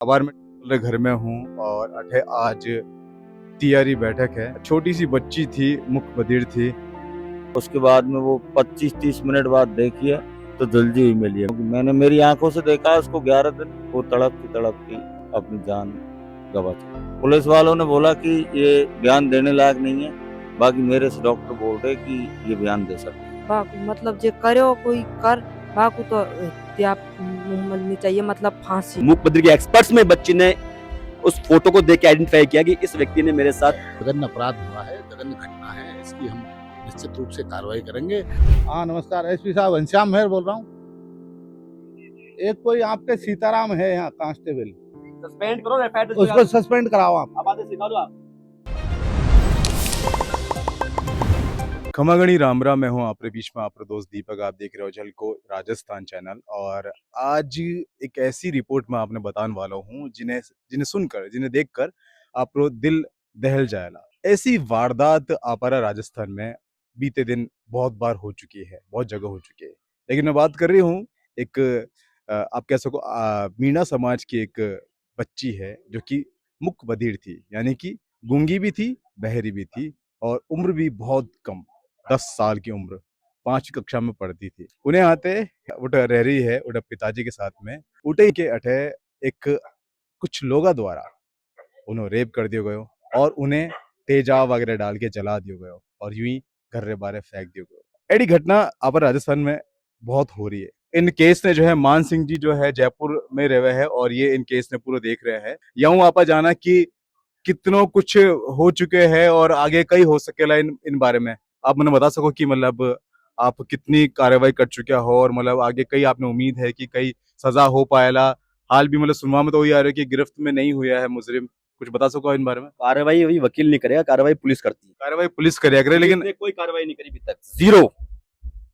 आभार मैं घर में हूँ और अठे आज तैयारी बैठक है। छोटी सी बच्ची थी, मुख बधिर थी। उसके बाद में वो 25-30 मिनट बाद देखिए तो जल्दी हुई मिली है। मैंने मेरी आंखों से देखा उसको 11 दिन वो तड़पती अपनी जान गवा चुकी। पुलिस वालों ने बोला कि ये बयान देने लायक नहीं है, बाकी मेरे से डॉक्टर बोल रहे कि ये बयान दे सकते हैं। बाकी मतलब जे करो कोई कर बाकू तो त्या मिलनी चाहिए, मतलब फांसी। मूक बधिर के एक्सपर्ट्स में बच्ची ने उस फोटो को देख के आइडेंटिफाई किया कि इस व्यक्ति ने मेरे साथ जघन्य अपराध हुआ है, जघन्य घटना है, इसकी हम निश्चित रूप से कार्रवाई करेंगे। हाँ नमस्कार, एसपी साहब घनश्याम मेहर बोल रहा हूँ। एक कोई आपके सीताराम है यहाँ कांस्टेबल, सस्पेंड करो, एफआईआर उसको सस्पेंड कराओ आप। अब आगे सिखा दो आप। खमागणी रामरा में हूँ आपके बीच में, आपका दोस्त दीपक। आप देख रहे हो झलको राजस्थान चैनल। और आज एक ऐसी रिपोर्ट में आपने बताने वाला हूँ जिन्हें जिन्हें सुनकर, जिन्हें देखकर आपको दिल दहल जाएगा। ऐसी वारदात आपारा राजस्थान में बीते दिन बहुत बार हो चुकी है, बहुत जगह हो चुकी है। लेकिन मैं बात कर रही हूँ एक आप कह सको मीणा समाज की एक बच्ची है जो कि मुख बधिर थी, यानी कि गूंगी भी थी, बहरी भी थी और उम्र भी बहुत कम, 10 साल की उम्र, 5वीं कक्षा में पढ़ती थी। उन्हें आते उठ रह रही है उठ पिताजी के साथ में उठे के अठे एक कुछ लोगा द्वारा उन्हें रेप कर दियो गयो और उन्हें तेजाब वगैरह डाल के जला दियो गयो और यूं ही घर रे बारे फेंक दियो गयो। एडी घटना आप राजस्थान में बहुत हो रही है। इन केस ने जो है मान सिंह जी जो है जयपुर में रहे हैं और ये इन केस ने पूरा देख रहे हैं। यूं आपा जाना कि कितनों कुछ हो चुके हैं और आगे कई हो सकेला इन बारे में आप मुझे बता सको कि मतलब आप कितनी कार्रवाई कर चुके हो और मतलब आगे कई आपने उम्मीद है कि कई सजा हो पाएला। हाल भी मतलब सुनवा में तो वही आ रहा है कि गिरफ्त में नहीं हुआ है मुजरिम। कुछ बता सको इन बारे में? कार्रवाई वही वकील नहीं करेगा, कार्रवाई पुलिस करती है। कार्रवाई पुलिस करे, लेकिन कोई कार्रवाई नहीं करी अभी तक, जीरो।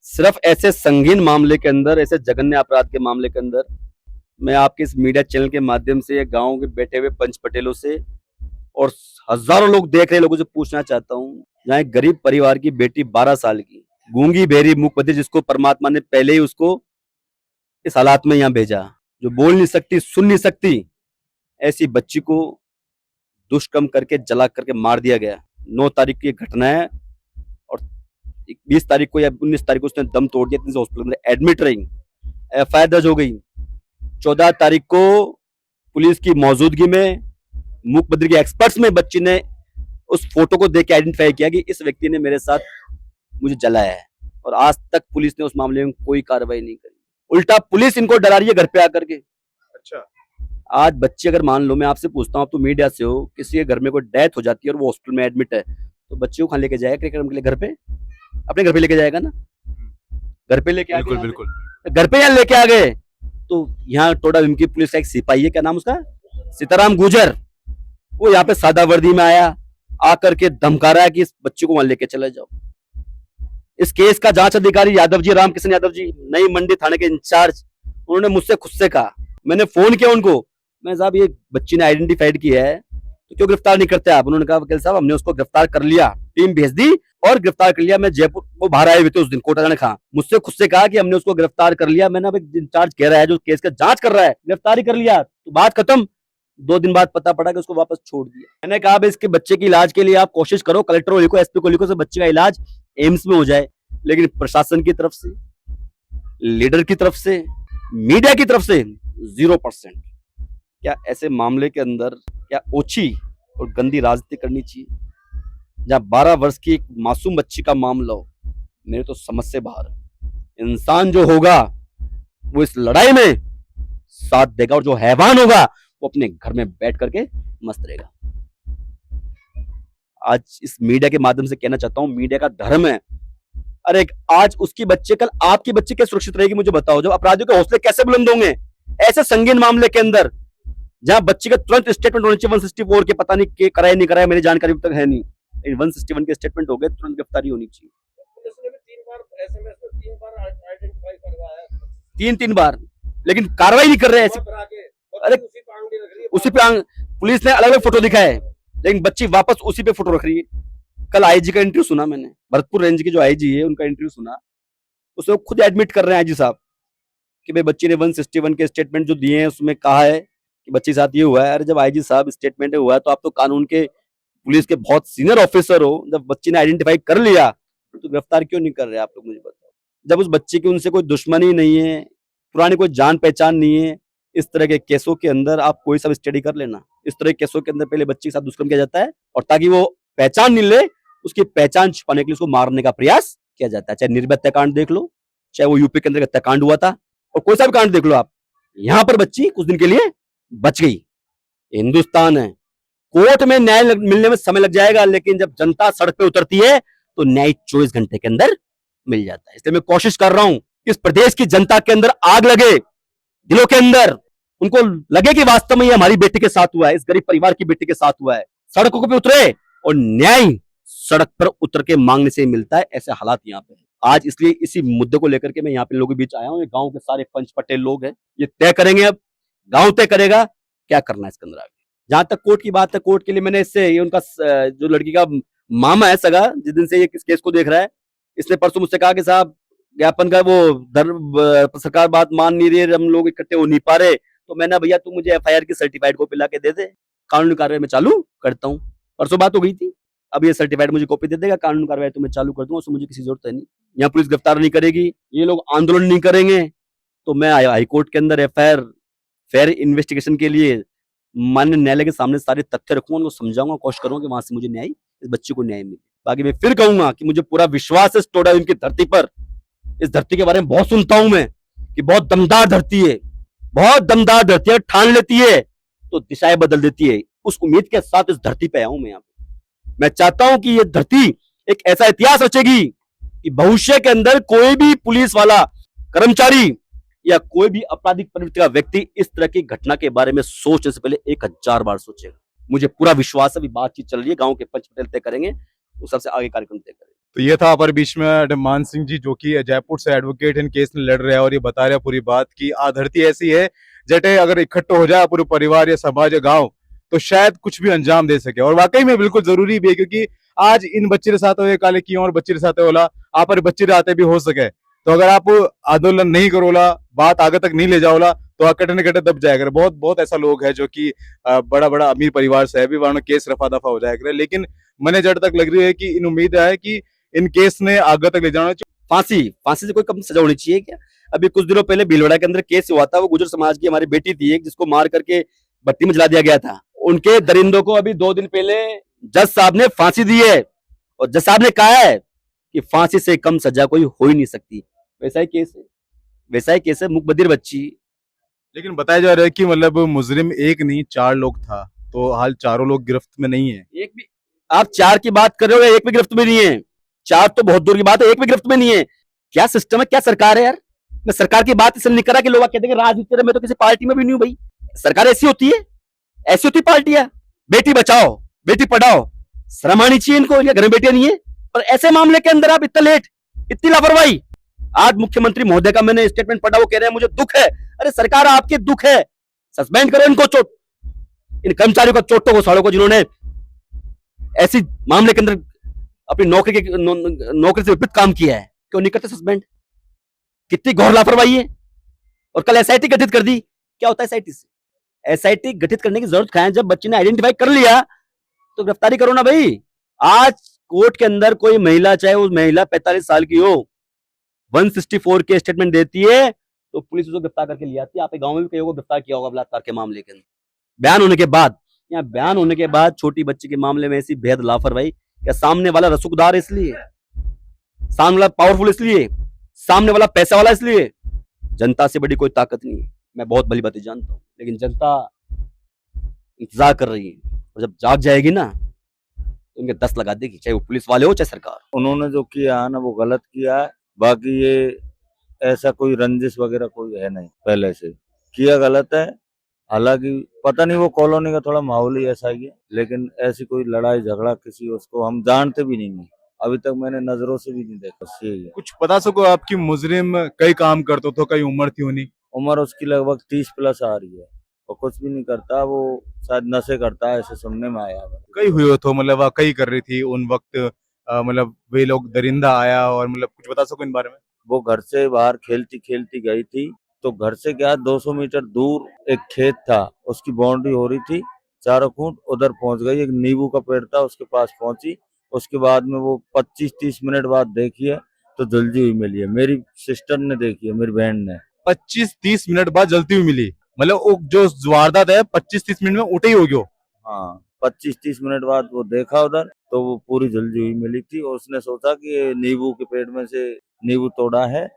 सिर्फ ऐसे संगीन मामले के अंदर, ऐसे जघन्य अपराध के मामले के अंदर मैं आपके इस मीडिया चैनल के माध्यम से गांव के बैठे हुए पंच पटेलों से और हजारों लोग देख रहे लोगों से पूछना चाहता हूँ। यहाँ एक गरीब परिवार की बेटी 12 साल की, गूंगी बहरी मुख बधिर, जिसको परमात्मा ने पहले ही उसको इस हालात में यहाँ भेजा, जो बोल नहीं सकती, सुन नहीं सकती, ऐसी बच्ची को दुष्कर्म करके जला करके मार दिया गया। 9 तारीख की घटना है और 20 तारीख को या 19 तारीख को उसने दम तोड़ दिया, हॉस्पिटल में एडमिट रही। एफआईआर दर्ज हो गई। 14 तारीख को पुलिस की मौजूदगी में मुख बधिर के एक्सपर्ट्स में बच्ची ने उस फोटो को देख के आइडेंटिफाई किया कि इस व्यक्ति ने मेरे साथ मुझे जलाया है। और आज तक पुलिस ने उस मामले में कोई कार्रवाई नहीं करी, उल्टा पुलिस इनको डरा रही है घर पे आकर के। अच्छा, आज बच्चे, अगर मान लो, मैं आपसे पूछता हूँ, आप तो मीडिया से हो, किसी के घर में कोई डेथ हो जाती है और वो हॉस्पिटल में एडमिट है, तो बच्चे को कहाँ लेके जाएगा क्रिकेट के लिए? घर पे, अपने घर पे लेके जाएगा ना। घर पे लेके आ गए, बिल्कुल घर पे यहाँ लेके आ गए तो यहाँ टोडा की पुलिस का एक सिपाही है, क्या नाम उसका, सीताराम गुजर, वो यहाँ पे सादा वर्दी में आया, आकर के धमका रहा है कि इस बच्चे को वहां लेके चले जाओ। इस केस का जांच अधिकारी यादव जी, रामकिशन यादव जी, नई मंडी थाने के इंचार्ज, उन्होंने मुझसे खुद से कहा, मैंने फोन किया उनको, मैं साहब ये बच्ची ने आइडेंटिफाइड किया है तो क्यों गिरफ्तार नहीं करते आप? उन्होंने कहा वकील साहब हमने उसको गिरफ्तार कर लिया, टीम भेज दी और गिरफ्तार कर लिया। मैं जयपुर, वो बाहर आए हुए थे उस दिन, कोटा ने कहा, मुझसे खुद से कहा कि हमने उसको गिरफ्तार कर लिया। मैंने अब इंचार्ज कह रहा है जो केस का जांच कर रहा है, गिरफ्तार ही कर लिया, तो बात खत्म। 2 दिन बाद पता पड़ा कि उसको वापस छोड़ दिया। मैंने कहा भाई इसके बच्चे के इलाज के लिए आप कोशिश करो, कलेक्टर को लिखो, एसपी को लिखो, से बच्चे का इलाज एम्स में हो जाए। लेकिन प्रशासन की तरफ से, लीडर की तरफ से, मीडिया की तरफ से 0%। क्या ऐसे मामले के अंदर क्या ओछी और गंदी राजनीति करनी चाहिए? जहां 12 वर्ष की एक मासूम बच्ची का मामला हो, मेरे तो समझ से बाहर है। इंसान जो होगा वो इस लड़ाई में साथ देगा और जो हैवान होगा वो अपने घर में बैठ करके मस्त रहेगा। आज इस मीडिया के माध्यम से कहना चाहता हूं, मीडिया का धर्म है। अरे आज उसकी बच्चे, कल आपकी बच्ची कैसे सुरक्षित रहेगी? मुझे बताओ। जब अपराधियों के हौसले कैसे बुलंद होंगे ऐसे संगीन मामले के अंदर, जहां बच्ची का तुरंत स्टेटमेंट होना चाहिए। 164 के पता नहीं के कराया नहीं कराया, मेरी जानकारी अब तक है नहीं, 161 के स्टेटमेंट हो गए, तुरंत गिरफ्तारी होनी चाहिए। तीन बार, लेकिन कार्रवाई नहीं कर रहे ऐसे। अरे उसी पे पुलिस ने अलग अलग फोटो दिखाया है, लेकिन बच्ची वापस उसी पे फोटो रख रही है। कल आईजी का इंटरव्यू सुना मैंने, भरतपुर रेंज की जो आईजी है उनका इंटरव्यू सुना, उसमें खुद एडमिट कर रहे हैं आईजी साहब कि भाई बच्ची ने 161 के स्टेटमेंट जो दिए हैं उसमें कहा है कि बच्चे के साथ ये हुआ है। अरे जब आईजी साहब स्टेटमेंट हुआ है तो आप तो कानून के पुलिस के बहुत सीनियर ऑफिसर हो, जब बच्चे ने आइडेंटिफाई कर लिया तो गिरफ्तार क्यों नहीं कर रहे आप लोग, मुझे बताओ। जब उस बच्चे की उनसे कोई दुश्मनी नहीं है, पुरानी कोई जान पहचान नहीं है, इस तरह के केसों के अंदर आप कोई सब स्टडी कर लेना। इस तरह के केसों के अंदर पहले बच्चे के साथ दुष्कर्म किया जाता है और ताकि वो पहचान नहीं ले, उसकी पहचान छुपाने के लिए उसको मारने का प्रयास किया जाता है। चाहे निर्भया हत्याकांड देख लो, चाहे वो यूपी के अंदर हत्याकांड हुआ था, और कोई सा भी कांड देख लो आप, यहाँ पर बच्ची कुछ दिन के लिए बच गई। हिंदुस्तान है, कोर्ट में न्याय मिलने में समय लग जाएगा, लेकिन जब जनता सड़क पे उतरती है तो न्याय 24 घंटे के अंदर मिल जाता है। इसलिए मैं कोशिश कर रहा हूं कि इस प्रदेश की जनता के अंदर आग लगे, दिलों के अंदर उनको लगे कि वास्तव में ये हमारी बेटी के साथ हुआ है, इस गरीब परिवार की बेटी के साथ हुआ है। सड़कों पे उतरे और न्याय सड़क पर उतर के मांगने से मिलता है। ऐसे हालात यहाँ पे आज, इसलिए इसी मुद्दे को लेकर के मैं यहाँ पे लोगों के बीच आया हूँ। ये गांव के सारे पंच पटेल लोग हैं, ये तय करेंगे, अब गांव तय करेगा क्या करना है इसके अंदर आगे। जहां तक कोर्ट की बात है, कोर्ट के लिए मैंने इससे ये उनका जो लड़की का मामा है सगा, जिस दिन से ये इस केस को देख रहा है, इसने परसों मुझसे कहा कि साहब ज्ञापन का वो सरकार बात मान नहीं रही है, हम लोग इकट्ठे हो नहीं पा रहे। तो मैंने भैया तू मुझे एफआईआर की सर्टिफाइड कॉपी ला के दे दे, कानूनी कार्रवाई में चालू करता हूँ। परसों बात हो गई थी, अब ये सर्टिफाइड मुझे कॉपी दे देगा, कानूनी कार्रवाई तो मैं चालू कर दूंगा, उसमें मुझे किसी जरूरत है नहीं। यहाँ पुलिस गिरफ्तार नहीं करेगी, ये लोग आंदोलन नहीं करेंगे, तो मैं हाईकोर्ट के अंदर एफआईआर फेयर इन्वेस्टिगेशन के लिए माननीय न्यायालय के सामने सारे तथ्य रखूंगा, उनको समझाऊंगा, कोशिश करूंगा कि वहां से मुझे न्याय, इस बच्चे को न्याय मिले। बाकी मैं फिर कहूंगा कि मुझे पूरा विश्वास है टोडा उनकी धरती पर। इस धरती के बारे में बहुत सुनता हूं मैं कि बहुत दमदार धरती है, बहुत दमदार धरती है, ठान लेती है तो दिशाएं बदल देती है। उस उम्मीद के साथ इस धरती पे आया हूं मैं यहाँ पे। मैं चाहता हूं कि ये धरती एक ऐसा इतिहास रचेगी कि भविष्य के अंदर कोई भी पुलिस वाला, कर्मचारी या कोई भी आपराधिक प्रवृत्ति का व्यक्ति इस तरह की घटना के बारे में सोचने से पहले 1000 बार सोचेगा। मुझे पूरा विश्वास है, अभी बातचीत चल रही है, गांव के पंच पटेल तय करेंगे, उस सबसे आगे कार्यक्रम तय करेंगे। तो ये था हमारे बीच में मान सिंह जी, जो कि जयपुर से एडवोकेट इन केस में लड़ रहे हैं और ये बता रहे हैं पूरी बात की धरती ऐसी है जटे अगर इकट्ठा हो जाए पूरे परिवार या समाज या गांव तो शायद कुछ भी अंजाम दे सके। और वाकई में बिल्कुल जरूरी भी है, क्योंकि आज इन बच्चे के साथ हुए काले की और बच्चे के साथ होला आप बच्चे आते भी हो सके, तो अगर आप आंदोलन नहीं करोला, बात आगे तक नहीं ले जाओला तो कटने कटे दब जाएगा। बहुत बहुत ऐसा लोग है जो कि बड़ा बड़ा अमीर परिवार से है भी, वहां केस रफा दफा हो जाएगा। लेकिन मैंने जड़ तक लग रही है कि इन उम्मीद है कि इन केस ने आगे तक ले जाना चाहिए। फांसी से कोई कम सजा होनी चाहिए क्या? अभी कुछ दिनों पहले भीलवाड़ा के अंदर केस हुआ था, वो गुजर समाज की हमारी बेटी थी एक, जिसको मार करके भट्टी में जला दिया गया था। उनके दरिंदों को अभी 2 दिन पहले जज साहब ने फांसी दी है और जज साहब ने कहा है कि फांसी से कम सजा कोई हो ही नहीं सकती। वैसा ही केस है, वैसा ही केस है, मुकबदिर बच्ची। लेकिन बताया जा रहा है कि मतलब मुजरिम एक नहीं 4 लोग था, तो हाल चारों लोग गिरफ्त में नहीं है। एक भी, आप 4 की बात कर रहे हो, एक भी गिरफ्त में नहीं है। 4 तो बहुत दूर की बात है, एक भी गिरफ्त में नहीं है। क्या सिस्टम है, क्या सरकार है यार। मैं सरकार की बात इसलिए नहीं कर रहा कि लोग कहते हैं राजनीति में, मैं तो किसी पार्टी में भी नहीं हूं भाई। सरकार ऐसी होती है, ऐसी होती पार्टियां, बेटी बचाओ बेटी पढ़ाओ, शर्म आनी चाहिए इनको, या घर में बेटियां नहीं है। और ऐसे मामले के अंदर आप इतना लेट, इतनी लापरवाही। आज मुख्यमंत्री महोदय का मैंने स्टेटमेंट पढ़ा, वो कह रहे हैं मुझे दुख है। अरे सरकार आपके दुख है, सस्पेंड करो इनको, चोट इन कर्मचारियों को, चोटों को, साड़ों को, जिन्होंने ऐसी मामले के अंदर अपनी नौकरी से विपरीत काम किया है, क्यों नहीं करते सस्पेंड? कितनी घोर लापरवाही है। और कल एसआईटी गठित कर दी, क्या होता है एसआईटी से? एसआईटी गठित करने की जरूरत क्या है? जब बच्चे ने आइडेंटिफाई कर लिया तो गिरफ्तारी करो ना भाई। आज कोर्ट के अंदर कोई महिला, चाहे वो महिला 45 साल की हो, 164 के स्टेटमेंट देती है तो पुलिस उसको गिरफ्तार करके ले आती है। आप गांव में भी कहीं को गिरफ्तार किया होगा बलात्कार के मामले के अंदर, बयान होने के बाद। यहाँ बयान होने के बाद छोटी बच्ची के मामले में ऐसी बेहद लापरवाही। क्या सामने वाला रसूखदार इसलिए, सामने वाला पावरफुल इसलिए, सामने वाला पैसा वाला इसलिए? जनता से बड़ी कोई ताकत नहीं है, मैं बहुत भली बातें जानता हूँ, लेकिन जनता इंतजार कर रही है और जब जाग जाएगी ना तो उनके 10 लगा देगी, चाहे वो पुलिस वाले हो चाहे सरकार। उन्होंने जो किया है ना वो गलत किया है। बाकी ये ऐसा कोई रंजिश वगैरह कोई है नहीं, पहले से किया गलत है। हालांकि पता नहीं वो कॉलोनी का थोड़ा माहौल ही ऐसा ही है, लेकिन ऐसी कोई लड़ाई झगड़ा किसी उसको हम जानते भी नहीं है, अभी तक मैंने नजरों से भी नहीं देखा। बस यही है। कुछ पता सको आपकी मुजरिम कई काम करते तो कई उम्र थी उन्हीं? उम्र उसकी लगभग 30 प्लस आ रही है और कुछ भी नहीं करता, वो शायद नशे करता है, ऐसे सुनने में आया है। कई हुए तो मतलब वह कई कर रही थी उन वक्त, मतलब वे लोग दरिंदा आया और मतलब कुछ बता सको इन बारे में? वो घर से बाहर खेलती खेलती गई थी तो घर से क्या 200 मीटर दूर एक खेत था, उसकी बाउंड्री हो रही थी चारों कूट, उधर पहुंच गई। एक नींबू का पेड़ था, उसके पास पहुंची। उसके बाद में वो 25-30 मिनट बाद देखी है तो जल्दी हुई मिली है। मेरी सिस्टर ने देखी है, मेरी बहन ने। 25-30 मिनट बाद जलती हुई मिली, मतलब वो जो वारदात है 25-30 मिनट में उठे ही हो गयो। हाँ, 25-30 मिनट बाद वो देखा उधर तो वो पूरी जल्दी हुई मिली थी, और उसने सोचा कि ये नींबू के पेड़ में से नींबू तोड़ा है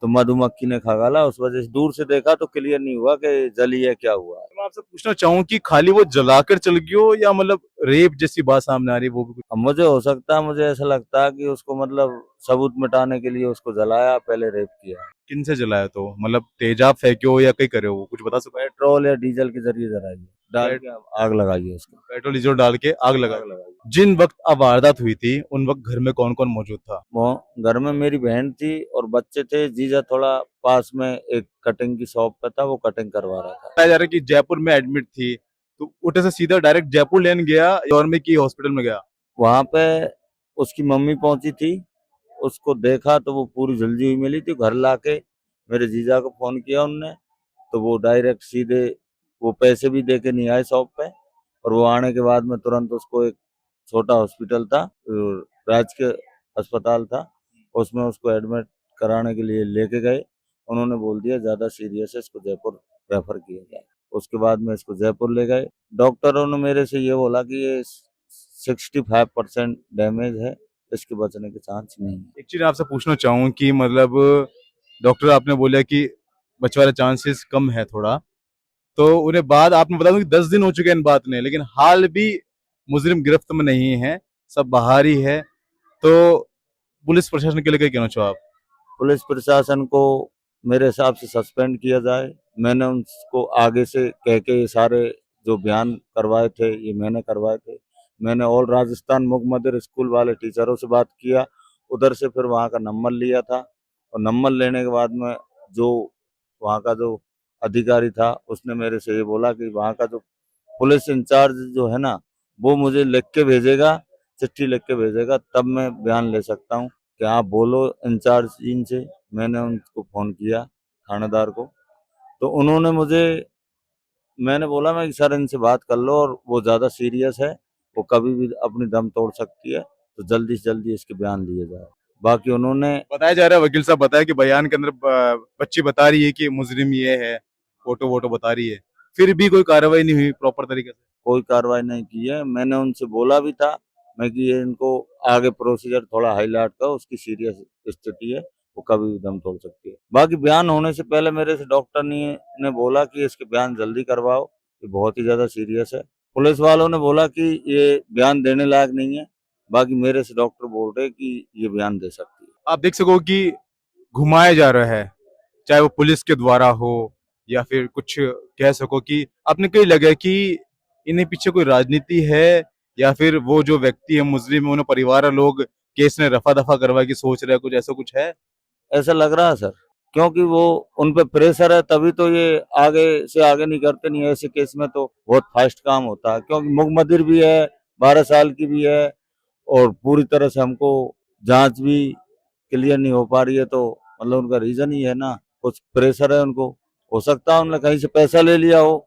तो मधुमक्खी ने खा डाला। उस वजह से दूर से देखा तो क्लियर नहीं हुआ कि जली है क्या हुआ है। मैं आपसे पूछना चाहूँ कि खाली वो जलाकर चल गयो या मतलब रेप जैसी बात सामने आ रही है वो भी कुछ? अब मुझे हो सकता है, मुझे ऐसा लगता है कि उसको मतलब सबूत मिटाने के लिए उसको जलाया, पहले रेप किया। किन से जलाया, तो मतलब तेजाब फेंक्यो या कहीं करे हो, कुछ बता सकते पेट्रोल या डीजल के जरिए जलाई है, डाल पेट- के आग लगाई है उसको। पेट्रोल डीजल डाल के आग लगा आग दी। लगाई। जिन वक्त अब वारदात हुई थी उन वक्त घर में कौन कौन मौजूद था? वो घर में मेरी बहन थी और बच्चे थे। जीजा थोड़ा पास में एक कटिंग की शॉप पे था, वो कटिंग करवा रहा था। बताया जा रहा है कि जयपुर में एडमिट थी, तो उठे से सीधा डायरेक्ट जयपुर लेने गया और में की हॉस्पिटल में गया? वहां पे उसकी मम्मी पहुंची थी, उसको देखा तो वो पूरी जल्दी हुई मिली थी। घर लाके मेरे जीजा को फोन किया उनने, तो वो डायरेक्ट सीधे, वो पैसे भी दे के नहीं आए शॉप पे, और वो आने के बाद में तुरंत उसको एक छोटा हॉस्पिटल था, राजकीय अस्पताल था, उसमें उसको एडमिट कराने के लिए लेके गए। उन्होंने बोल दिया ज्यादा सीरियस है, इसको जयपुर रेफर किया जाए। उसके बाद में इसको जयपुर ले गए। डॉक्टरों ने मेरे से ये बोला कि ये 65% डैमेज है, इसके बचने के चांस नहीं है। एक चीज आपसे पूछना चाहूँ कि मतलब डॉक्टर आपने बोला कि बचने वाले चांसेस कम है थोड़ा, तो उन्हें बाद आपने बताया कि 10 दिन हो चुके हैं इन बात ने, लेकिन हाल भी मुजरिम गिरफ्त में नहीं है, सब बाहर ही है, तो पुलिस प्रशासन के लिए क्या कहना चाहो आप? पुलिस प्रशासन को मेरे हिसाब से सस्पेंड किया जाए। मैंने उनको आगे से कह के ये सारे जो बयान करवाए थे ये मैंने करवाए थे। मैंने ऑल राजस्थान मुग मदर स्कूल वाले टीचरों से बात किया, उधर से फिर वहाँ का नंबर लिया था, और नंबर लेने के बाद में जो वहाँ का जो अधिकारी था उसने मेरे से ये बोला कि वहाँ का जो पुलिस इंचार्ज जो है ना, वो मुझे लिख के भेजेगा, चिट्ठी लिख के भेजेगा, तब मैं बयान ले सकता हूँ कि आप बोलो इंचार्ज जी से। मैंने उनको फोन किया थानेदार को, तो उन्होंने मुझे, मैंने बोला मैं कि सर इनसे बात कर लो, और वो ज़्यादा सीरियस है, वो कभी भी अपनी दम तोड़ सकती है, तो जल्दी से जल्दी इसके बयान लिए जाए। बाकी उन्होंने बताया जा रहा है, वकील साहब बताया कि बयान के अंदर बच्ची बता रही है कि मुजरिम ये है, फोटो वोटो बता रही है, फिर भी कोई कार्रवाई नहीं हुई प्रॉपर तरीके से। कोई कार्रवाई नहीं की है। मैंने उनसे बोला भी था मैं कि ये इनको आगे प्रोसीजर थोड़ा हाईलाइट करो, उसकी सीरियस स्थिति है, वो कभी भी दम तोड़ सकती है। बाकी बयान होने से पहले मेरे से डॉक्टर ने बोला कि इसके बयान जल्दी करवाओ, ये बहुत ही ज्यादा सीरियस है। पुलिस वालों ने बोला कि ये बयान देने लायक नहीं है, बाकी मेरे से डॉक्टर बोल रहे कि ये बयान दे सकती है। आप देख सको कि घुमाया जा रहा है, चाहे वो पुलिस के द्वारा हो या फिर कुछ कह सको कि आपने कहीं लगा कि इन्हें पीछे कोई राजनीति है, या फिर वो जो व्यक्ति है मुजरिम है उन्हें परिवार वाले लोग केस में रफा दफा करवा की सोच रहे हैं, कुछ ऐसा कुछ है? ऐसा लग रहा है सर, क्योंकि वो उन पे प्रेशर है, तभी तो ये आगे से आगे नहीं करते। नहीं ऐसे केस में तो बहुत फास्ट काम होता है, क्योंकि मुकदर भी है, 12 साल की भी है, और पूरी तरह से हमको जांच भी क्लियर नहीं हो पा रही है, तो मतलब उनका रीजन ही है ना, कुछ प्रेशर है उनको। हो सकता है उन्होंने कहीं से पैसा ले लिया हो,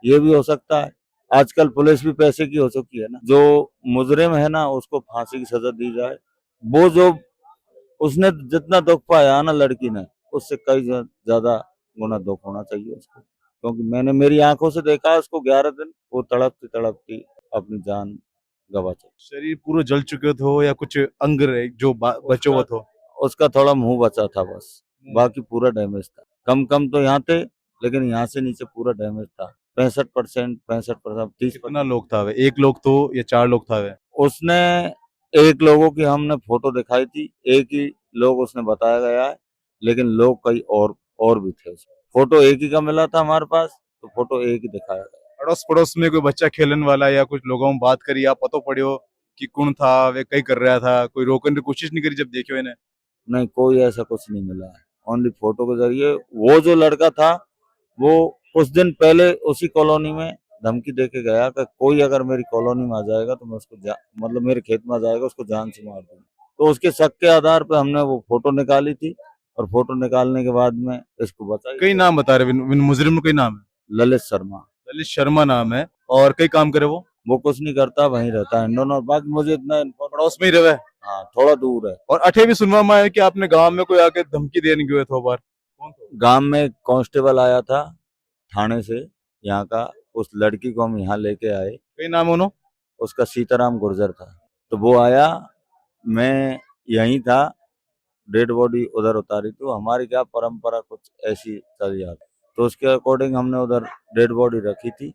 ये भी हो सकता है। आजकल पुलिस भी पैसे की हो चुकी है ना। जो मुजरिम है ना उसको फांसी की सजा दी जाए। वो जो उसने जितना दुख पाया ना लड़की ने, उससे कई ज्यादा गुना दुख होना चाहिए उसको, क्योंकि मैंने मेरी आंखों से देखा उसको 11 दिन वो तड़पती तड़पती अपनी जान गवा चुकी। शरीर पूरा जल चुके हो या कुछ अंग रहे जो बचे हुए उसका हो? उसका थोड़ा मुंह बचा था बस, बाकी पूरा डैमेज था। कम कम तो यहाँ थे, लेकिन यहाँ से नीचे पूरा डैमेज था। 65%, 65%, 30%। कितना लोग था वे, एक लोग तो या 4 लोग था वे? उसने एक लोगों की हमने फोटो दिखाई थी, एक ही लोग उसने बताया गया है, लेकिन लोग कई और भी थे उसमें। फोटो एक ही का मिला था हमारे पास, तो फोटो एक ही दिखाया गया। अड़ोस पड़ोस में कोई बच्चा खेलने वाला या कुछ लोगों में बात करी, आप पतो पड़ियो कि कौन था वे, कई कर रहा था, कोई रोकने की कोशिश नहीं करी जब देखियो इन्हें? नहीं, कोई ऐसा कुछ नहीं मिला है, ओनली फोटो के जरिए। वो जो लड़का था वो कुछ दिन पहले उसी कॉलोनी में धमकी दे के गया कि कोई अगर मेरी कॉलोनी में आ जाएगा तो मैं उसको मतलब मेरे खेत में आ जाएगा उसको जान से मार दूंगा। तो उसके शक के आधार पे हमने वो फोटो निकाली थी, और फोटो निकालने के बाद में इसको बचा। कई नाम बता रहे मुजरिम में, कोई नाम है? ललित शर्मा। ललित शर्मा नाम है। और कई काम करे वो कुछ नहीं करता, वहीं रहता है इंदौर। और बाकी मुझे इतना पड़ोस में ही रहे। हाँ, थोड़ा दूर है। और अठे भी सुनवा में आया कि आपने गांव में कोई आके धमकी देने गए थे बार। कौन था? गांव में कांस्टेबल आया था थाने से यहाँ का, उस लड़की को हम यहाँ लेके आए। कई नाम उन्हों? उसका सीताराम गुर्जर था। तो वो आया, मैं यहीं था, डेड बॉडी उधर उतारी। तो हमारी क्या परंपरा कुछ ऐसी चली जाती, तो उसके अकॉर्डिंग हमने उधर डेड बॉडी रखी थी।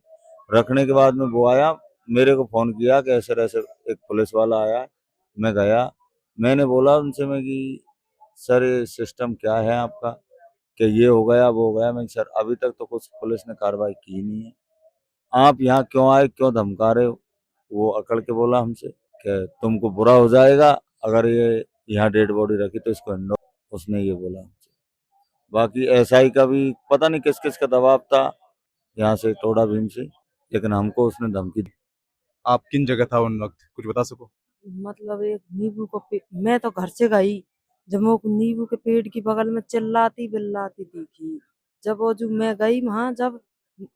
रखने के बाद में वो आया, मेरे को फोन किया कि ऐसे ऐसे एक पुलिस वाला आया है। मैं गया, मैंने बोला उनसे मैं कि सर ये सिस्टम क्या है आपका, कि ये हो गया वो हो गया। मैं सर अभी तक तो कुछ पुलिस ने कार्रवाई की नहीं है, आप यहाँ क्यों आए, क्यों धमका रहे हो। वो अकड़ के बोला हमसे कि तुमको बुरा हो जाएगा अगर ये यहाँ डेड बॉडी रखी तो इसको इंडो। उसने ये बोला हमसे। बाकी एसआई का भी पता नहीं किस किस का दबाव था यहाँ से, टोडा भीम से, लेकिन हमको उसने धमकी दी। आप किन जगह था उन वक्त, कुछ बता सको? मतलब एक नींबू को मैं तो घर से गई, जब वो नींबू के पेड़ की बगल में चिल्लाती बिल्लाती दिखी। जब वो जो मैं गई वहां, जब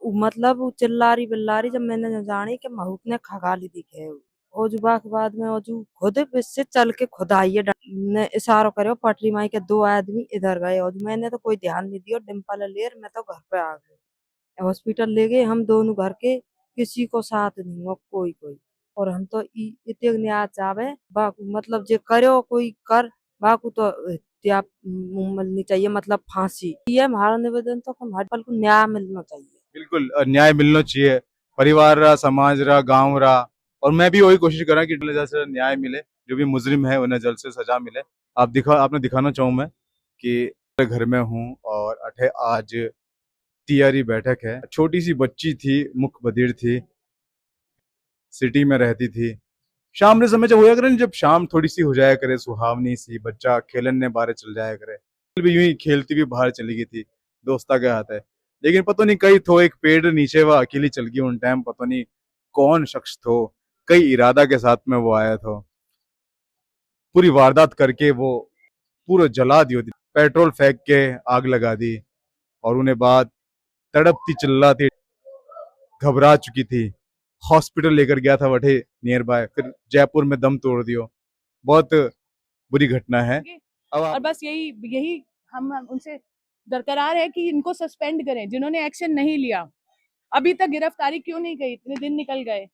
मतलब वो चिल्ला रही बिल्ला रही, जब मैंने जानी कि महूक ने खगाली दिखे। और जो बाक बाद में वो जो खुद से चल के खुद आई है, ने इशारा करे पटरी माई के दो आदमी इधर गए। और मैंने तो कोई ध्यान नहीं दिया, डिम्पल लेर मैं तो घर पे आ गई। हॉस्पिटल ले गए हम दोनों घर के, किसी को साथ नहीं हो कोई कोई। और हम तो इतने न्याय चाहे बाकू, मतलब जे करो कोई कर, बाकू तो त्या मिलनी चाहिए, मतलब फांसी। ये हमारा निवेदन तो हमारे पल को न्याय मिलना चाहिए। बिल्कुल न्याय मिलना चाहिए। परिवार रहा, समाज रहा, गांव रहा, और मैं भी वही कोशिश कर रहा कि जल्द से जल्द न्याय मिले, जो भी मुजरिम है उन्हें जल्द से सजा मिले। आपने दिखाना चाहूँ मैं कि घर में हूँ और अठे आज तियारी बैठक है। छोटी सी बच्ची थी, मुख बधिर थी, सिटी में रहती थी। शाम ने समय जब होया करे, जब शाम थोड़ी सी हो जाया करे सुहावनी सी, बच्चा खेलन ने बाहर चल जाया करे, भी यूं ही खेलती भी बाहर चली गई थी दोस्ता के हाथ है। लेकिन पता नहीं कई थो एक पेड़ नीचे वह अकेली चल गई उन टाइम, पता नहीं कौन शख्स थो, कई इरादा के साथ में वो आया था। पूरी वारदात करके वो पूरा जला दियो, पेट्रोल फेंक के आग लगा दी। और उन्हें बाद तड़पती चिल्लाती घबरा चुकी थी, हॉस्पिटल लेकर गया था वठे नियर बाय, फिर जयपुर में दम तोड़ दियो। बहुत बुरी घटना है। अब और बस यही यही हम उनसे दरकरार है कि इनको सस्पेंड करें, जिन्होंने एक्शन नहीं लिया। अभी तक गिरफ्तारी क्यों नहीं गई, इतने दिन निकल गए।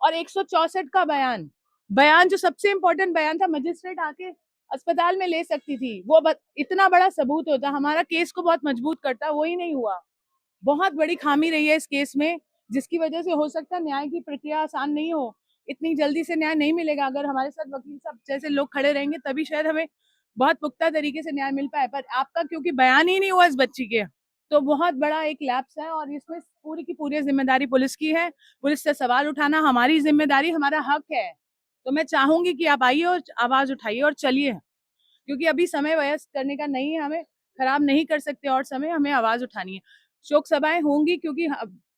और 164 का बयान जो सबसे इम्पोर्टेंट बयान था, मजिस्ट्रेट आके अस्पताल में ले सकती थी, वो इतना बड़ा सबूत होता, हमारा केस को बहुत मजबूत करता, वो ही नहीं हुआ। बहुत बड़ी खामी रही है इस केस में, जिसकी वजह से हो सकता है न्याय की प्रक्रिया आसान नहीं हो, इतनी जल्दी से न्याय नहीं मिलेगा। अगर हमारे साथ वकील साहब जैसे लोग खड़े रहेंगे तभी शायद हमें बहुत पुख्ता तरीके से न्याय मिल पाए। पर आपका क्योंकि बयान ही नहीं हुआ इस बच्ची के, तो बहुत बड़ा एक लैप्स है। और इसमें पूरी की पूरी जिम्मेदारी पुलिस की है। पुलिस से सवाल उठाना हमारी जिम्मेदारी, हमारा हक है। तो मैं चाहूंगी कि आप आइए और आवाज उठाइए और चलिए, क्योंकि अभी समय व्यस्त करने का नहीं है, हमें खराब नहीं कर सकते और समय, हमें आवाज उठानी है। शोक सभाएं होंगी क्योंकि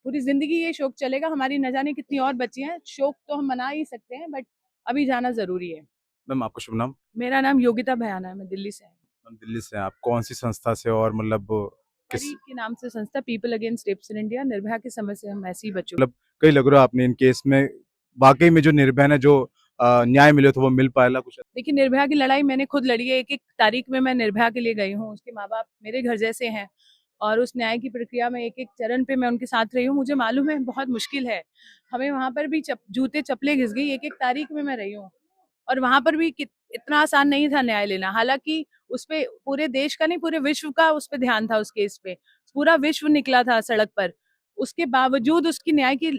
पूरी जिंदगी ये शोक चलेगा। हमारी न जाने कितनी और बच्ची हैं, शोक तो हम मना ही सकते हैं, बट अभी जाना जरूरी है। मैम आपका शुभ नाम? मेरा नाम योगिता भयाना है, मैं दिल्ली से मैम दिल्ली से हैं आप, कौन सी संस्था से, और मतलब किस परी के नाम से संस्था, people against rapes in India. Nirbhaya के समय से हम ऐसे ही बच्चों मतलब कई लग रहा आपने इन केस में वाकई में जो निर्भया ने जो न्याय मिले तो वो मिल पाएगा कुछ? देखिए, निर्भया की लड़ाई मैंने खुद लड़ी है। एक तारीख में मैं निर्भया के लिए गई हूँ, उसके माँ बाप मेरे घर जैसे हैं, और उस न्याय की प्रक्रिया में एक एक चरण पे मैं उनके साथ रही हूँ। मुझे मालूम है बहुत मुश्किल है, हमें वहां पर भी जूते चप्पलें घिस गई। एक एक तारीख में मैं रही हूँ, और वहां पर भी इतना आसान नहीं था न्याय लेना। हालांकि उस पे पूरे देश का नहीं, पूरे विश्व का उस पे ध्यान था, उस केस पे पूरा विश्व निकला था सड़क पर। उसके बावजूद उसकी न्याय की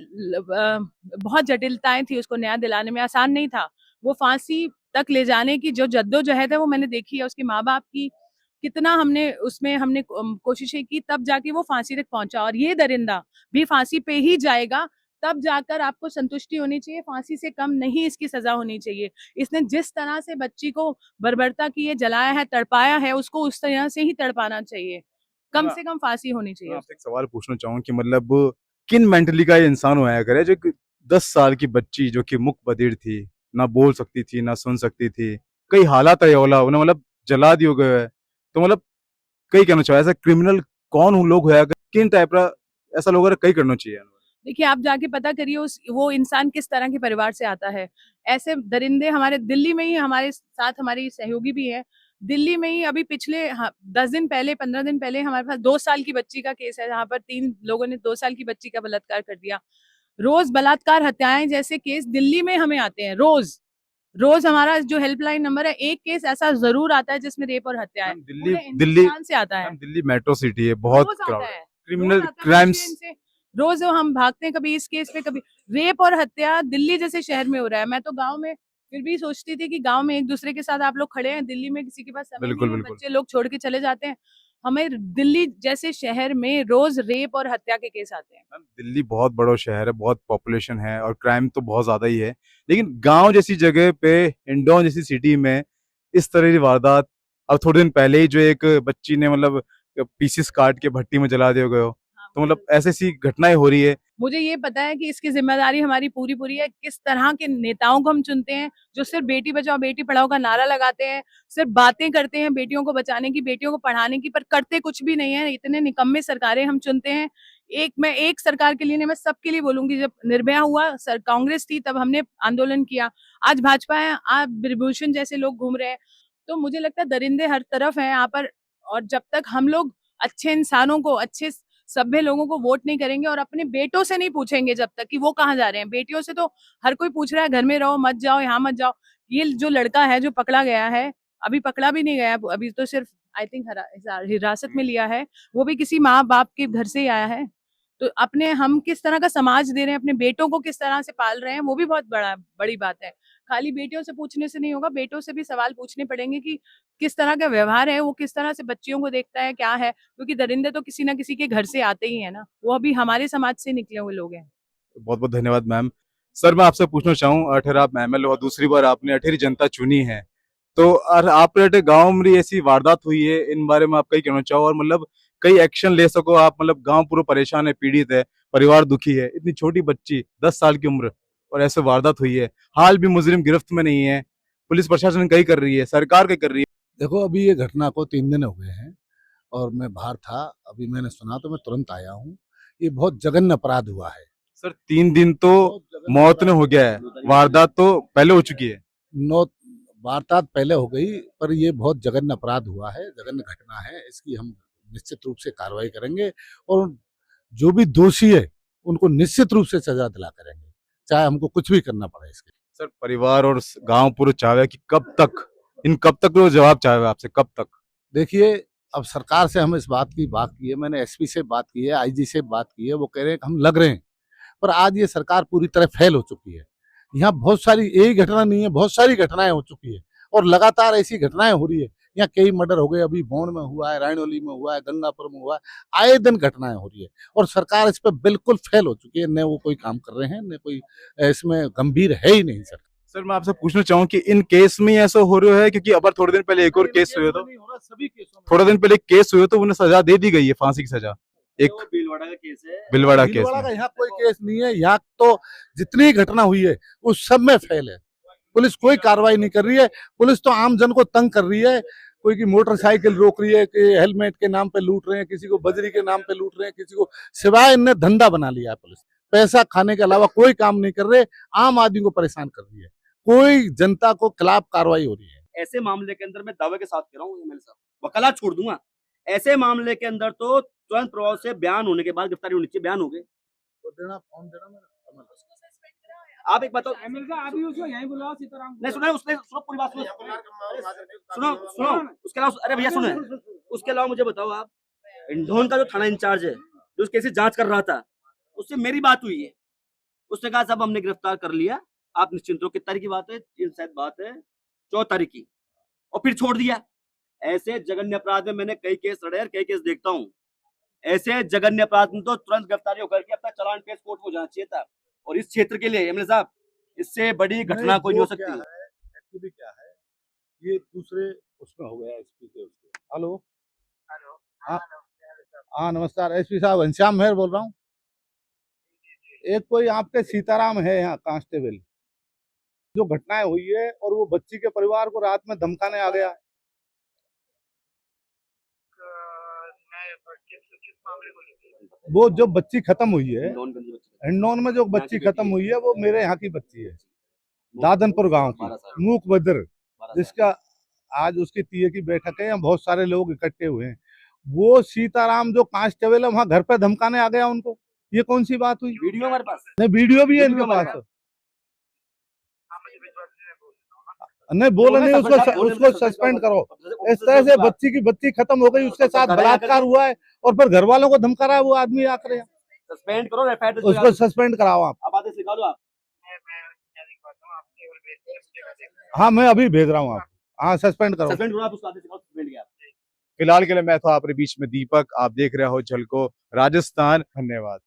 बहुत जटिलताएं थी, उसको न्याय दिलाने में आसान नहीं था। वो फांसी तक ले जाने की जो जद्दोजहद है वो मैंने देखी है। उसके माँ बाप की कितना हमने कोशिशें की, तब जाके वो फांसी तक पहुंचा। और ये दरिंदा भी फांसी पे ही जाएगा, तब जाकर आपको संतुष्टि होनी चाहिए। फांसी से कम नहीं इसकी सजा होनी चाहिए। इसने जिस तरह से बच्ची को बर्बरता की है, जलाया है, तड़पाया है, उसको उस तरह से ही तड़पाना चाहिए। कम से कम फांसी होनी मैं चाहिए। आपसे एक सवाल पूछना चाहूँ कि मतलब किन मेंटली का ये इंसान होया करे जो 10 साल की बच्ची जो कि मुख बधिर थी, ना बोल सकती थी ना सुन सकती थी, कई हालात है ओला उन्हें मतलब जला दियो गए है, तो मतलब कई कहना चाहिए ऐसा क्रिमिनल कौन लोग होया किन टाइप का ऐसा लोग कई करना चाहिए। देखिए, आप जाके पता करिए उस वो इंसान किस तरह के परिवार से आता है। ऐसे दरिंदे हमारे दिल्ली में ही हमारे साथ हमारी सहयोगी भी है। दिल्ली में ही अभी पिछले 10 दिन पहले, 15 दिन पहले हमारे पास 2 साल की बच्ची का केस है, जहाँ पर 3 लोगों ने 2 साल की बच्ची का बलात्कार कर दिया। रोज़ बलात्कार, हत्याएँ जैसे केस दिल्ली में हमें आते हैं, रोज़। रोज़ हमारा जो हेल्पलाइन नंबर है, एक केस ऐसा ज़रूर आता है जिसमें रेप और हत्या है। मैम दिल्ली पूरे दिल्ली हिंदुस्तान से आता है। मैम दिल्ली मेट्रो सिटी है, बहुत रोज़ क्राउड आता है। है, क्रिमिनल रोज़ आता है। क्राइम्स पूछिए इनसे, रोज़ हम भागते हैं कभी इस केस पे, कभी रेप और हत्या दिल्ली जैसे शहर में हो रहा है। मैं तो गाँव में फिर भी सोचती थी कि गाँव में एक-दूसरे के साथ आप लोग खड़े हैं, दिल्ली में किसी के पास समय बिल्कुल, नहीं है, बिल्कुल। बच्चे लोग छोड़ के चले जाते हैं। हमें दिल्ली जैसे शहर में रोज़ रेप और हत्या के केस आते हैं। मैम दिल्ली बहुत बड़ा शहर है, बहुत पॉपुलेशन है और क्राइम तो बहुत ज़्यादा ही है। लेकिन गाँव जैसी जगह पे, हिंडौन जैसी सिटी में इस तरह की वारदात अब थोड़े दिन पहले ही जो एक बच्ची ने मतलब पीसेस काट के भट्टी में जला दिया गया हो। हाँ, तो मतलब ऐसी-ऐसी घटनाएँ हो रही है। मुझे ये पता है कि इसकी ज़िम्मेदारी हमारी पूरी-पूरी है। किस तरह के नेताओं को हम चुनते हैं, जो सिर्फ़ बेटी बचाओ, बेटी पढ़ाओ का नारा लगाते हैं, सिर्फ़ बातें करते हैं बेटियों को बचाने की, बेटियों को पढ़ाने की, पर करते कुछ भी नहीं है। इतने निकम्मे सरकारें हम चुनते हैं। मैं एक सरकार के लिए नहीं, मैं सबके लिए बोलूँगी, जब निर्भया हुआ, कांग्रेस थी तब हमने आंदोलन किया। आज भाजपा है, आज ब्रिभूषण जैसे लोग घूम रहे हैं। तो मुझे लगता है दरिंदे हर तरफ हैं यहाँ पर, और जब तक हम लोग अच्छे इंसानों को, अच्छे सभ्य लोगों को वोट नहीं करेंगे और अपने बेटों से नहीं पूछेंगे जब तक कि वो कहाँ जा रहे हैं। बेटियों से तो हर कोई पूछ रहा है, घर में रहो, मत जाओ, यहाँ मत जाओ। ये जो लड़का है जो पकड़ा गया है, अभी पकड़ा भी नहीं गया है, अभी तो सिर्फ आई थिंक हिरासत में लिया है, वो भी किसी माँ-बाप के घर से ही आया है। तो अपने हम किस तरह का समाज दे रहे हैं, अपने बेटों को किस तरह से पाल रहे हैं, वो भी बहुत बड़ी बात है। खाली बेटियों से पूछने से नहीं होगा, बेटों से भी सवाल पूछने पड़ेंगे कि किस तरह का व्यवहार है, वो किस तरह से बच्चियों को देखता है, क्या है? क्योंकि दरिंदे तो किसी न किसी के घर से आते ही हैं ना, वो अभी हमारे समाज से निकले हुए लोग हैं। बहुत-बहुत धन्यवाद मैम। सर मैं आपसे पूछना चाहूँ अठर आप एमएलए और दूसरी बार आपने अठेरी जनता चुनी है। तो और आप अठे गाँव में ऐसी वारदात हुई है, इन बारे में आप कई कहना चाहो और मतलब कई एक्शन ले सको आप मतलब गाँव पूरा परेशान है, पीड़ित है, परिवार दुखी है, इतनी छोटी बच्ची 10 साल की उम्र और ऐसे वारदात हुई है। हाल भी मुजरिम गिरफ्त में नहीं है, पुलिस प्रशासन कई कर रही है, सरकार कई कर रही है। देखो अभी ये घटना को 3 दिन हो गए हैं और मैं बाहर था, अभी मैंने सुना तो मैं तुरंत आया हूँ। ये बहुत जघन्य अपराध हुआ है। सर 3 दिन तो बहुत जघन्य मौत ने अपराध हो गया है, वारदात तो पहले हो चुकी है। नौ वारदात पहले हो गई, पर ये बहुत जघन्य अपराध हुआ है, जघन्य घटना है। इसकी हम निश्चित रूप से कार्रवाई करेंगे और जो भी दोषी है, उनको निश्चित रूप से सजा दिला करेंगे, चाहे हमको कुछ भी करना पड़े इसके। सर परिवार और गांव पूरा चाहे कि कब तक वो जवाब चाहे आपसे कब तक। देखिए, अब सरकार से हम इस बात की है, मैंने एसपी से बात की है, आईजी से बात की है, वो कह रहे हैं कि हम लग रहे हैं, पर आज ये सरकार पूरी तरह फेल हो चुकी है। यहाँ बहुत सारी एक ही घटना नहीं है, बहुत सारी घटनाएं हो चुकी है और लगातार ऐसी घटनाएं हो रही है। यहाँ कई मर्डर हो गए, अभी भोन में हुआ है, रायनोली में हुआ है, गंगापुर में हुआ है, आए दिन घटनाएं हो रही है और सरकार इस पर बिल्कुल फेल हो चुकी है। न वो कोई काम कर रहे हैं, न कोई इसमें गंभीर है ही नहीं सर। सर मैं आपसे पूछना चाहूँ कि इन केस में ही ऐसा हो रहा है क्योंकि अब थोड़े दिन पहले एक और केस हुआ था, नहीं हो रहा, सभी केसों में थोड़ा दिन पहले एक केस हुआ तो उन्हें सजा दे दी गई है, फांसी की सजा। एक वो भीलवाड़ा का केस है। भिलवाड़ा केस भीलवाड़ा में का यहाँ कोई केस नहीं है। यहाँ तो जितनी घटना हुई है उस सब में फेल है। पुलिस कोई कार्रवाई नहीं कर रही है। पुलिस तो आम जन को तंग कर रही है। कोई की मोटरसाइकिल रोक रही है, कि हेलमेट के नाम पे लूट रहे हैं, किसी को बजरी के नाम पे लूट रहे हैं, किसी को, सिवाय इनने धंधा बना लिया है पुलिस। पैसा खाने के अलावा कोई काम नहीं कर रहे, आम आदमी को परेशान कर रही है। कोई जनता को खिलाफ कार्रवाई हो रही है। ऐसे मामले के अंदर मैं दावे के साथ कह रहा हूँ एमएलए साहब, वकालत छोड़ दूंगा। ऐसे मामले के अंदर तो तुरंत प्रभाव से बयान होने के बाद गिरफ्तारी होनी चाहिए, बयान हो गए। तो देना, फॉर्म देना मेरा। आप एक बताओ, अभी उसको यहीं बुलाओ सीताराम। नहीं सुनो, उसने सुनो पूरी बात सुनो, सुनो सुनो उसके अलावा, अरे भैया सुनो, उसके अलावा मुझे बताओ, आप इंदौर का जो थाना इंचार्ज है, जो उस केस की जांच कर रहा था, उससे मेरी बात हुई है। उसने कहा साहब हमने गिरफ्तार कर लिया, आप निश्चिंत रहो। कितनी तारीख की बात है? ये शायद बात है 14 तारीख की, और फिर छोड़ दिया। ऐसे जघन्य अपराध में मैंने कई केस लड़े और कई केस देखता हूँ। ऐसे जघन्य अपराध में तो तुरंत गिरफ्तारी होकर के अपना चालान पेश कोर्ट को जाना चाहिए था। और इस क्षेत्र के लिए एमएलए साहब, इससे बड़ी घटना कोई नहीं हो सकती। एक्चुअली क्या है, ये दूसरे उसमें हो गया एसपी के उसके। हेलो हाँ हाँ, नमस्कार, एसपी साहब घनश्याम मेहर बोल रहा हूँ। एक कोई आपके सीताराम है यहाँ कांस्टेबल, जो घटनाएं हुई है और वो बच्ची के परिवार को रात में धमकाने आ गया। वो जो बच्ची खत्म हुई है हिंडौन के अंदर बच्चे हिंडौन में, जो यहाँ की बच्ची बेटी खत्म है। हुई है वो मेरे यहाँ की बच्ची है, वो दादनपुर गांव 12 की, साल मूक बद्र, 12 साल जिसका आज उसकी तीये की बैठक है। यहाँ बहुत सारे लोग इकट्ठे हुए हैं। वो सीताराम जो कांस्टेबल है वहां घर पे धमकाने आ गया उनको, ये कौन सी बात हुई? वीडियो हमारे पास नहीं, वीडियो भी है वीडियो इनके हमारे पास। नहीं बोला नहीं, उसको सस्पेंड करो। इस तरह से बच्ची खत्म हो गई, उसके साथ बलात्कार हुआ है और फिर घर वालों को धमका रहा है वो आदमी आकर यहाँ। सस्पेंड करो, एफआईआर उसको सस्पेंड कराओ आप। अब आदेश निकालो आप। हाँ मैं अभी भेज रहा हूँ आप, हाँ सस्पेंड करो। सस्पेंड करो आप, उसको आदेश निकालो, सस्पेंड किया। फिलहाल के लिए मैं था आपके बीच में दीपक, आप देख रहे हो झलको राजस्थान। धन्यवाद।